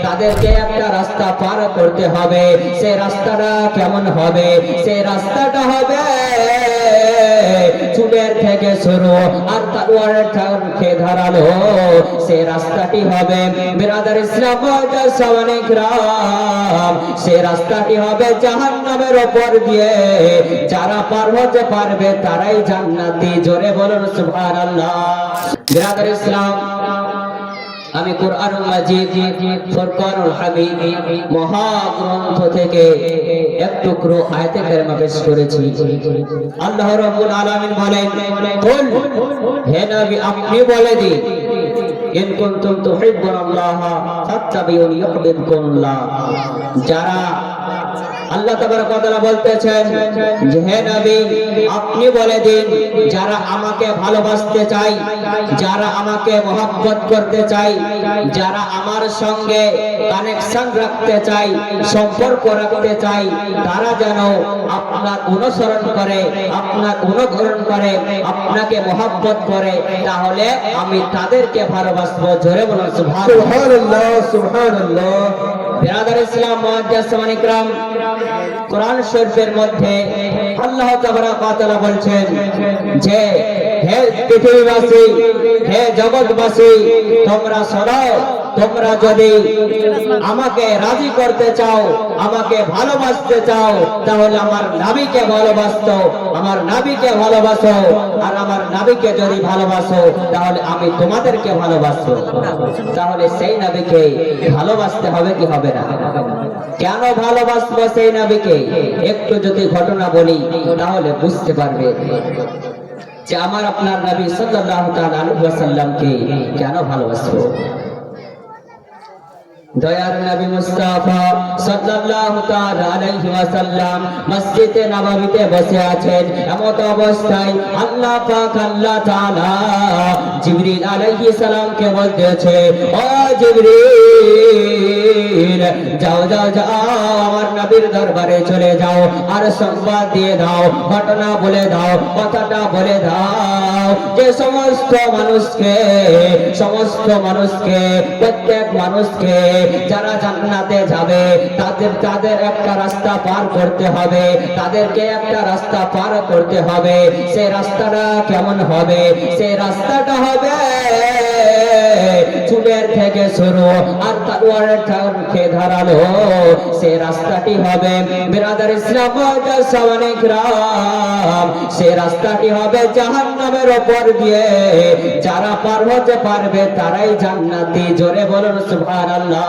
তাদেরকে একটা রাস্তা পার করতে হবে। সেই রাস্তাটা কেমন হবে? সেই রাস্তাটা হবে চুলের থেকে শুরু আর তলোয়ারের থেকে ধারালো। সেই রাস্তাটি হবে বিরাদার ইসলাম সাওয়ানে কিরাম, সেই রাস্তাটি হবে জাহান্নামের উপর দিয়ে। যারা পার হতে পারবে তারাই জান্নাতি। জোরে বলুন সুবহানাল্লাহ। বিরাদার ইসলাম, আমি কুরআনুল মাজিদ ফুরকানুল হামিদ মহাগ্রন্থ থেকে এক টুকরো আয়াতে কারিমা পেশ করেছি। আল্লাহ রাব্বুল আলামিন বলেন, কুল, হে নবী আপনি বলে দিন, ইন কুনতুম তুহিব্বুনাল্লাহ ফাত্তাবিউনি ইউহিব্বুকুমুল্লাহ। যারা আল্লাহ তাবারক ওয়া তাআলা বলতেছেন যে হে নবী আপনি বলে দিন, যারা আমাকে ভালোবাসতে চায়, যারা আমাকে মহব্বত করতে চায়, যারা আমার সঙ্গে কানেকশন রাখতে চায়, সম্পর্ক রাখতে চায়, তারা যেন আপনার অনুসরণ করে, আপনার অনুকরণ করে, আপনাকে মহব্বত করে, তাহলে আমি তাদেরকে ভালোবাসবো। জোরে বলুন সুবহানাল্লাহ সুবহানাল্লাহ। বিরাদার ইসলাম মুআজ্জাজ সাওয়ানে কিরাম, কোরআন শরীফের মধ্যে আল্লাহ তাবারক ওয়া তাআলা বলছেন যে হে পৃথিবীবাসী, হে জগৎবাসী, তোমরা শোনো, তোমরা যদি আমাকে রাজি করতে চাও, আমাকে ভালোবাসতে চাও, তাহলে আমার নবীকে ভালোবাসো, আমার নবীকে ভালোবাসো। আর আমার নবীকে যদি ভালোবাসো তাহলে আমি তোমাদেরকে ভালোবাসবো। তাহলে সেই নবীকে ভালোবাসতে হবে কি হবে না? কেন ভালোবাসবো সেই নবীকে? একটু যদি ঘটনা বলি তাহলে বুঝতে পারবে যে আমার আপনার নবী সাল্লাল্লাহু তাআলা আলাইহি ওয়াসাল্লামকে কেন ভালোবাসবো। দয়ার নবী মুস্তাফা সাল্লাল্লাহু তাআলা আলাইহি ওয়াসাল্লাম মসজিদে নববীতে বসে আছেন। এমন অবস্থায় আল্লাহ পাক আল্লাহ তাআলা জিবরিল আলাইহিস সালামকে বলতেছে, ও জিবরিল, যাও যাও যাও, আমার নবীর দরবারে চলে যাও আর সংবাদ দিয়ে দাও, ঘটনা বলে দাও, কথাটা বলে দাও যে সমস্ত মানুষকে প্রত্যেক মানুষকে যারা জান্নাতে যাবে তাদের একটা রাস্তা পার করতে হবে, তাদেরকে একটা রাস্তা পার করতে হবে। সেই রাস্তাটা কেমন হবে? সেই রাস্তাটা হবে চুলের থেকে শুরু আর তলোয়ারের থেকে ধারালো। সেই রাস্তাটি হবে বিরাদার ইসলাম সাওয়ানে কিরাম, সেই রাস্তাটি হবে জাহান্নামের উপর দিয়ে। যারা পার হতে পারবে তারাই জান্নাতি। জোরে বলুন সুবহানাল্লাহ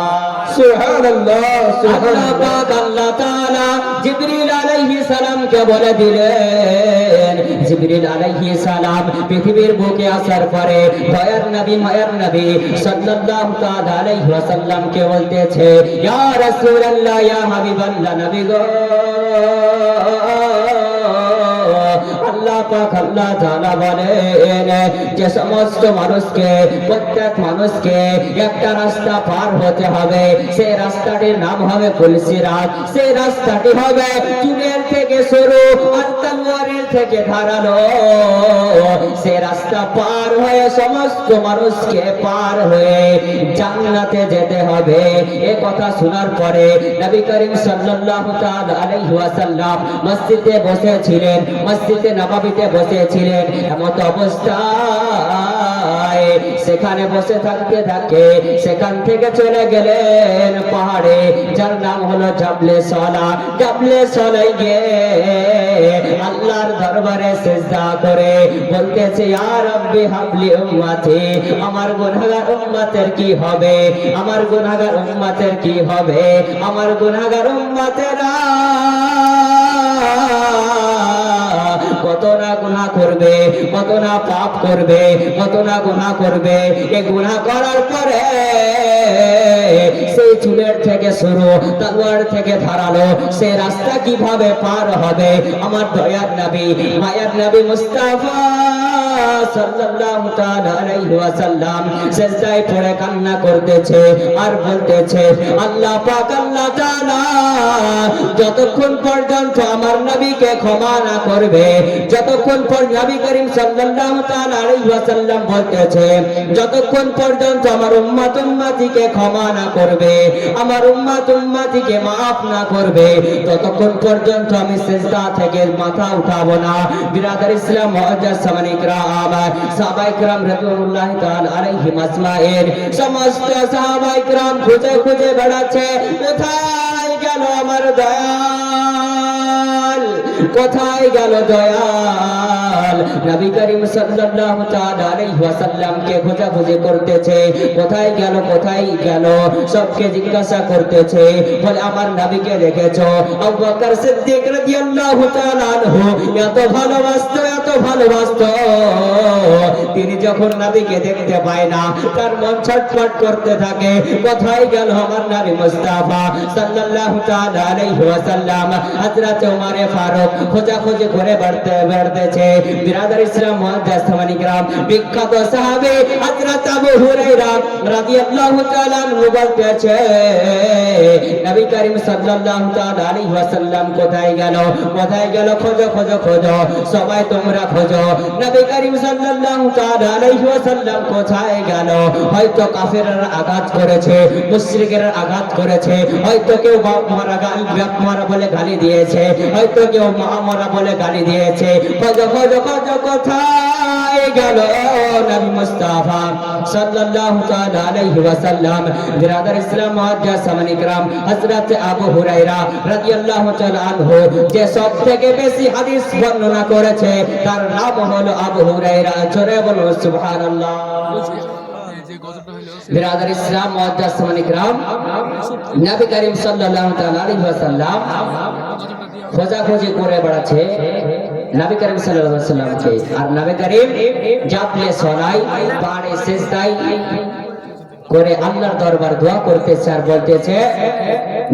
সুবহানাল্লাহ সুবহানাল্লাহ। আল্লাহ তাআলা জিবরিল আলাইহিস সালামকে বলে দিলেন, জিবরিল আলাইহিস সালাম পৃথিবীর বুকে আসার পরে দয়ার নবী মায়ার নবী সাল্লাল্লাহু তাআলা আলাইহি ওয়াসাল্লামকে বলতেছে, ইয়া রাসূলুল্লাহ, ইয়া হাবিবাল্লাহ, নবী গো, আল্লাহ পাক আল্লাহ তাআলা বলেন যে সমস্ত মানুষকে, প্রত্যেক মানুষকে একটা রাস্তা পার হতে হবে। সেই রাস্তাটির নাম হবে পুলসিরাত। সেই রাস্তাটি হবে চুলের থেকে শুরু আর তলোয়ারের থেকে ধারালো। সেই রাস্তা পার হয়ে সমস্ত মানুষকে পার হয়ে জান্নাতে যেতে হবে। এই কথা শোনার পরে নবী করিম সাল্লাল্লাহু তাআলা আলাইহি ওয়াসাল্লাম মসজিদে বসেছিলেন, মসজিদে নববীতে বসেছিলেন। এমন অবস্থায় সেখানে বসে থাকতে থাকে সেখান থেকে চলে গেলেন পাহাড়ে, যার নাম হলো জাবলে সলা। জাবলে সলাই গিয়ে আল্লাহর দরবারে সিজদা করে বলতেছে, ইয়া রাব্বি হাবলি উম্মতি, আমার গুনাহগার উম্মতের কি হবে? আমার গুনাহগার উম্মতের কি হবে? আমার গুনাহগার উম্মতেরা কত না গুনাহ করবে, কত না পাপ করবে, কত না গুনাহ করবে। এই গুনাহ করার পরে সেই চুলের থেকে শুরু তলোয়ার থেকে ধারালো সেই রাস্তা কিভাবে পার হবে? আমার দয়ার নবী মায়ার নবী মুস্তাফা সাল্লাল্লাহু তাআলা আলাইহি ওয়াসাল্লাম সিজদায় পড়ে কান্না করতেছে আর বলতেছে, আল্লাহ পাক আল্লাহ তাআলা যতক্ষণ পর্যন্ত আমার নবীকে ক্ষমা না করবে, যতক্ষণ পর্যন্ত নবী করিম সাল্লাল্লাহু তাআলা আলাইহি ওয়াসাল্লাম বলতেছে, যতক্ষণ পর্যন্ত আমার উম্মত উম্মতিকে ক্ষমা না করবে, আমার উম্মত উম্মতিকে maaf না করবে, ততক্ষণ পর্যন্ত আমি সিজদা থেকে মাথা উঠাবো না। বিরাদার ইসলাম মুআজ্জাজ সামানে ইকরাম, সাহাবায়ে কেরাম রাদিয়াল্লাহু তাআলা আলাইহিম আজমাইন, সমস্ত সাহাবায়ে কেরাম খুঁজে খুঁজে বেড়াচ্ছে, কোথায় গেল আমার দয়াল, কোথায় গেল দয়াল। নবী করিম সাল্লাল্লাহু তাআলা আলাইহি ওয়াসাল্লামকে খোঁজাখুঁজি করতেছে, কোথায় গেল কোথায় গেল, সবকে জিজ্ঞাসা করতেছে, বলে আমার নবীকে দেখেছো? আবু বকর সিদ্দিক রাদিয়াল্লাহু তাআলা আনহু এত ভালোবাসতো, তিনি যখন নবীকে দেখতে পায় না তার মন ছটফট করতে থাকে, কোথায় গেল আমার নবী মুস্তাফা সাল্লাল্লাহু তাআলা আলাইহি ওয়াসাল্লাম। হযরত ওমর ফারুক খোঁজাখুঁজি করে বেড়াতেছে। বিরাদার ইসলাম মুআজ্জাজ সামানে ইকরাম, বিখ্যাত সাহাবী হযরত আবু হুরায়রা রাদিয়াল্লাহু তাআলা আনহু বলতেছে, নবী করিম সাল্লাল্লাহু তাআলা আলাইহি ওয়াসাল্লাম কোথায় গেল, কোথায় গেল, খোঁজো খোঁজো খোঁজো, সবাই তোমরা খোঁজো, নবী করিম সাল্লাল্লাহু তাআলা আলাইহি ওয়াসাল্লাম কোথায় গেল। হয়তো কাফেররা আঘাত করেছে, মুশরিকেরা আঘাত করেছে, হয়তো কেউ বাপ মারা বলে গালি দিয়েছে, হয়তো কেউ মা মারা বলে গালি দিয়েছে, খোঁজো খোঁজো খোঁজো, কোথায় গেল নবী মুস্তাফা সাল্লাল্লাহু তাআলা আলাইহি ওয়াসাল্লাম। বিরাদার ইসলাম মুআজ্জাজ সামানে ইকরাম, হযরত আবু হুরায়রা রাদিয়াল্লাহু তাআলা আনহু যে সবথেকে বেশি হাদিস বর্ণনা করেছে তার নাম হলো আবু হুরায়রা। জোরে বলুন সুবহানাল্লাহ। বিরাদার ইসলাম মুআজ্জাজ সামানে ইকরাম, নবী করিম সাল্লাল্লাহু তাআলা আলাইহি ওয়াসাল্লাম খোঁজাখুঁজি করে বেড়াচ্ছে নবী করিম সাল্লাল্লাহু আলাইহি ওয়াসাল্লামকে, আর নবী করিম জাপলে সোনাই পাড়ে সিজদায় করে আল্লাহর দরবার দোয়া করতেছে আর বলতেছে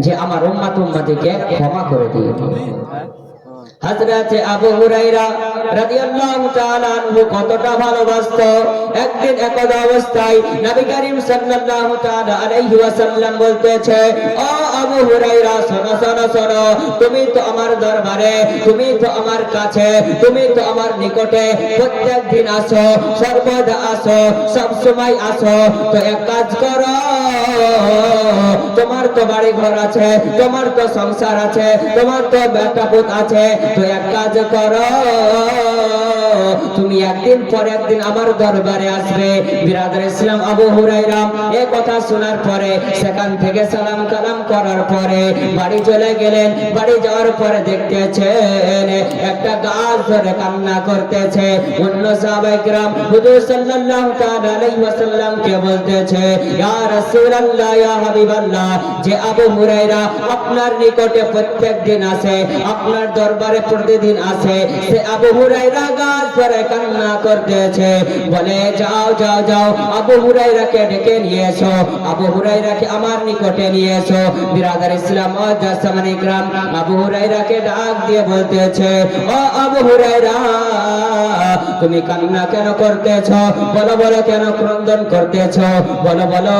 যে আমার উম্মত উম্মতিকে ক্ষমা করে দিও। হযরত আবু হুরায়রা রাদিয়াল্লাহু তাআলা আনহু কতটা ভালোবাসতো, একদিন একদা অবস্থায় নবী করিম সাল্লাল্লাহু তাআলা আলাইহি ওয়াসাল্লাম বলতেছে, ও আবু হুরায়রা শোনো শোনো শোনো, তুমি তো আমার দরবারে, তুমি তো আমার কাছে, তুমি তো আমার নিকটে প্রত্যেক দিন আসো, সর্বদা আসো, সব সময় আসো, তো এক কাজ করো, তোমার তো বাড়ি ঘর আছে, তোমার তো সংসার আছে, তোমার তো বেটা পুত আছে, তো এক কাজ করো, তুমি একদিন পর একদিন আমার দরবারে আসবে। বিরাদার ইসলাম আবু হুরায়রা এই কথা শোনার পরে সেখান থেকে সালাম কালাম করার পরে বাড়ি চলে গেলেন। বাড়ি যাওয়ার পরে দেখতেছেন একটা গাছ ধরে কান্না করতেছে। অন্য সাহাবায়ে কেরাম হুজুর সাল্লাল্লাহু তাআলা আলাইহি ওয়াসাল্লামকে বলতেছে, ইয়া রাসূলুল্লাহ, ইয়া হাবিবাল্লাহ, যে আবু হুরায়রা আপনার নিকটে প্রত্যেক দিন আসে, আপনার দরবারে প্রতিদিন আসে, সে আবু হুরায়রা গাছ ধরে কান্না করতেছে। বলে যাও যাও যাও, আবু হুরায়রাকে ডেকে নিয়ে এসো, আবু হুরায়রাকে আমার নিকটে নিয়ে এসো। বিরাদার ইসলাম মুআজ্জাজ সামানে ইকরাম, আবু হুরায়রাকে ডাক দিয়ে বলতেছে, ও আবু হুরায়রা, তুমি কান্না কেন করতেছো? বলো বলো, কেন ক্রন্দন করতেছো? বলো বলো।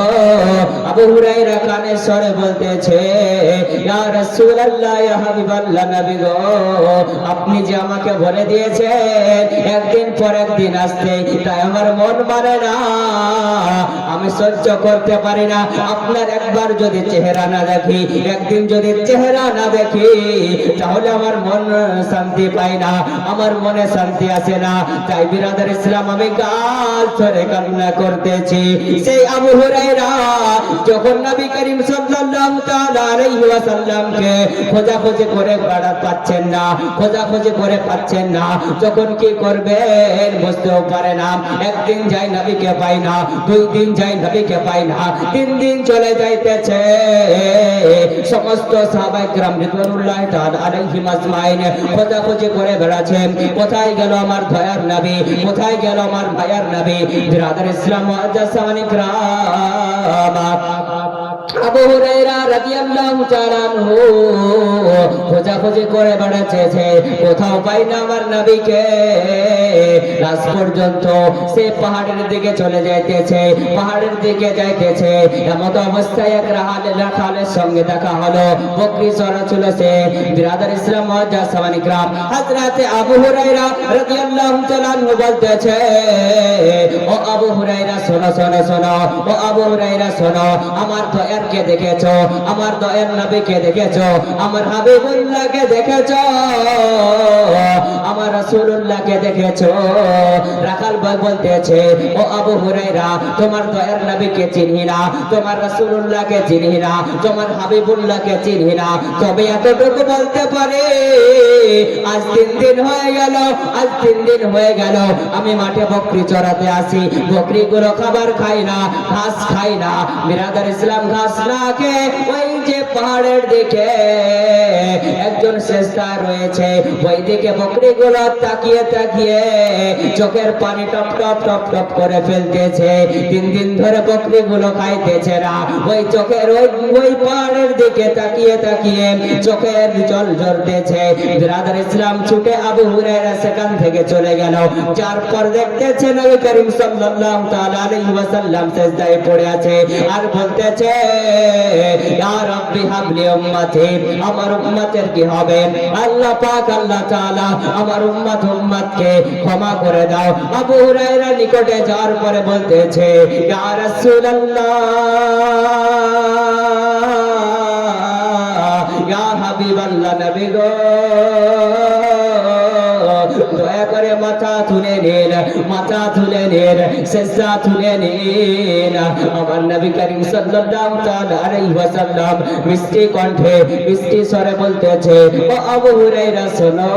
আবু হুরায়রা কানে স্বরে বলতেছে, ইয়া রাসূলুল্লাহ, ইয়া হাবিবাল্লাহ, নবী গো, আপনি যে আমাকে বলে দিয়েছেন একদিন পর একদিন আসতে, তাই আমার মন মানে না, আমি সহ্য করতে পারি না। আপনার একবার যদি চেহারা না দেখি, একদিন যদি চেহারা না দেখি, তাহলে আমার মন শান্তি পায় না, আমার মনে শান্তি আসে না। তাই বিরাদার ইসলাম আমি গাল ধরে কান্না করতেছি। সেই আবু হুরায়রা যখন নবী করিম সাল্লাল্লাহু তাআলা আলাইহি ওয়াসাল্লামকে খোঁজাখুঁজি করে পাচ্ছেন না, খোঁজাখুঁজি করে পাচ্ছেন না, যখন কি করবেন বুঝতেও পারে না। একদিন যাই নবীকে পাই না, দুই দিন যাই নবীকে পাই না, তিন দিন চলে যাইতেছে। সমস্ত সাহাবায়ে কেরাম রিদওয়ানুল্লাহি তাআলা আলাইহিম আজমাইন খোঁজাখুঁজি করে বেড়াচ্ছেন, কোথায় গেল আমার দয়ার নবী, কোথায় গেল আমার মায়ার নবী। বিরাদার ইসলাম মুআজ্জাজ সামানে ইকরাম, আবু হুরায়রা রাদিয়াল্লাহু তাআলা আনহু খোঁজাখুঁজি করে বেড়াচ্ছে, কোথাও পাই না আমার নবীকে। লাস্ট পর্যন্ত সে পাহাড়ের দিকে চলে যাইতেছে, পাহাড়ের দিকে যাইতেছে। এমন অবস্থায় এক রাখালের সঙ্গে দেখা হলো, বকরি চড়াচ্ছিল সে। বিরাদার ইসলাম মুআজ্জাজ সামানি کرام, হযরত আবু হুরায়রা রাদিয়াল্লাহু তাআলা আনহু বলতেছে, ও আবু হুরায়রা শোনো শোনো শোনো, ও আবু হুরায়রা শোনো, আমার দয়ারকে দেখেছো, আমার দয়ার নবীকে দেখেছো, আমার হাবিবুল্লাহকে দেখেছো, আমার রাসূলুল্লাহকে দেখেছো। রাখাল ভাই বলতেছে, ও আবু হুরায়রা, তোমার দয়ার নবীকে চিনি না, তোমার রাসূলুল্লাহকে চিনি না, তোমার হাবিবুল্লাহকে চিনি না, তবে এতটুকু বলতে পারে আজ 3 দিন হয়ে গেল, আজ 3 দিন হয়ে গেল আমি মাঠে বকরি চড়াতে আসি, বকরিগুলো খাবার খাই না, ঘাস খাই না। বিরাদার ইসলাম ঘাস না খেয়ে ওই যে পাহাড়ের দিকে একজন শ্রেষ্ঠা রয়েছে, ওই দিকে বকরিগুলো তাকিয়ে তাকিয়ে চোখের পানি টপ টপ টপ টপ করে ফেলতেছে। 3 দিন ধরে বকরিগুলো খাইতেছে না, ওই চোখের ওই পাহাড়ের দিকে তাকিয়ে তাকিয়ে চোখের জল ঝরতেছে। বিরাদার ইসলাম ছুটে আবু হুরায়রা সেখান থেকে চলে গেল। যার পর দেখতেছে নবী করিম সাল্লাল্লাহু তাআলা আলাইহি ওয়াসাল্লাম সিজদায় পড়ে আছে আর বলতেছে, ইয়া রাব্বি হাবলি উম্মতি, আমার উম্মতের কি হবে? আল্লাহ পাক আল্লাহ তাআলা আমার উম্মতকে ক্ষমা করে দাও। আবু হুরায়রা নিকটে যাওয়ার পরে বলতেছে, ইয়া রাসূলুল্লাহ, ইয়া হাবিবাল্লাহ, নবী গো, দয়া করে মাথা তুলে নিন, মাথা তুলে নিন, সিজদা তুলে নিন। আমার নবী করিম সাল্লাল্লাহু তাআলা আলাইহি ওয়াসাল্লাম মিষ্টি কণ্ঠে মিষ্টি স্বরে বলতেছে, ও আবু হুরায়রা শোনো,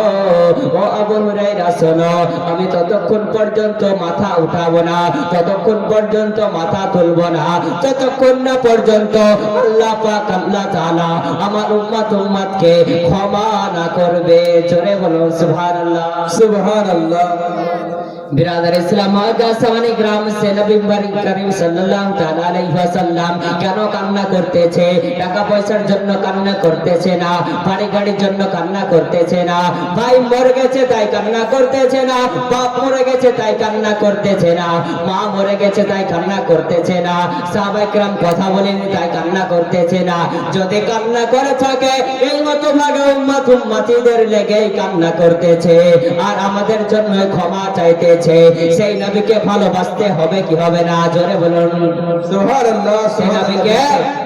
ও আবু হুরায়রা শোনো, আমি ততক্ষণ পর্যন্ত মাথা উঠাবো না, ততক্ষণ পর্যন্ত মাথা তুলবো না, যতক্ষণ না পর্যন্ত আল্লাহ পাক আল্লাহ তাআলা আমার উম্মতকে ক্ষমা না করবে। জোরে বলুন সুবহানাল্লাহ, সুবহানাল্লাহ। बिरादर इस्लाम সামানি গ্রাম সে নবী করিম সাল্লাল্লাহু তাআলা আলাইহি ওয়াসাল্লাম কেন কান্না করতেছে? টাকা পয়সার জন্য কান্না করতেছে না, বাড়ি গাড়ির জন্য কান্না করতেছে না, ভাই মরে গেছে তাই কান্না করতেছে না, বাপ মরে গেছে তাই কান্না করতেছে না, মা মরে গেছে তাই কান্না করতেছে না, সাহাবায়ে কেরাম কথা বলেনি তাই কান্না করতেছে না। যদি কান্না করে থাকে এই মতো ভাগে উম্মতিদের লেগেই কান্না করতেছে আর আমাদের জন্য ক্ষমা চাইতে। সেই নবীকে ভালোবাসতে হবে কি হবে না? জোরে বলুন সুবহানাল্লাহ। সেই নবীকে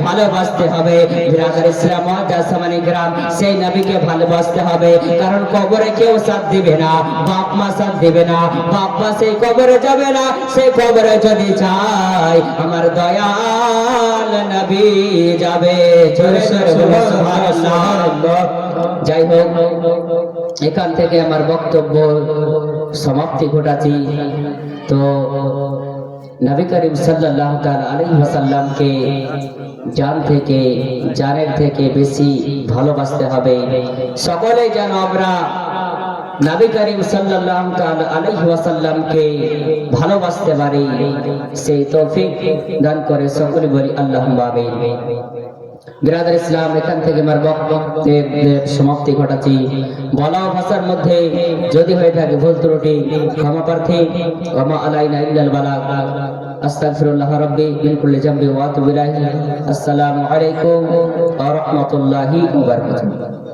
ভালোবাসতে হবে। বিরাদার ইসলাম মুআজ্জাজ সামানি کرام, সেই নবীকে ভালোবাসতে হবে, কারণ কবরে কেউ সাথ দিবে না, বাপ মা সাথ দিবে না, বাপ মা সেই কবরে যাবে না। সেই কবরে যদি চাই আমার দয়াল নবী যাবে। জোরে বলুন সুবহানাল্লাহ। যাই হোক, এখান থেকে আমার বক্তব্য সমাপ্তি ঘটাচ্ছি। তো নবী করিম সাল্লাল্লাহু তাআলা আলাইহি ওয়াসাল্লামকে জান থেকে জানের থেকে বেশি ভালোবাসতে হবে। সকলে যেন আমরা নবী করিম সাল্লাল্লাহু তাআলা আলাইহি ওয়াসাল্লামকে ভালোবাসতে পারি, সেই তৌফিক দান করে সকলে বলি আল্লাহুম্মা আমিন। বিরাদার ইসলাম, এখান থেকে আমার বক্তব্যের সমাপ্তি ঘটাচ্ছি। বলা ভাষার মধ্যে যদি হয়ে থাকে ভুল ত্রুটি ক্ষমা প্রার্থী। ওয়া মা আলাইনা ইল্লাল বালাগ। আস্তাগফিরুল্লাহ রাব্বি মিন কুল্লি যামবি ওয়া আতুবু ইলাইহি। আসসালামু আলাইকুম ওয়া রাহমাতুল্লাহি ওয়া বারাকাতুহু।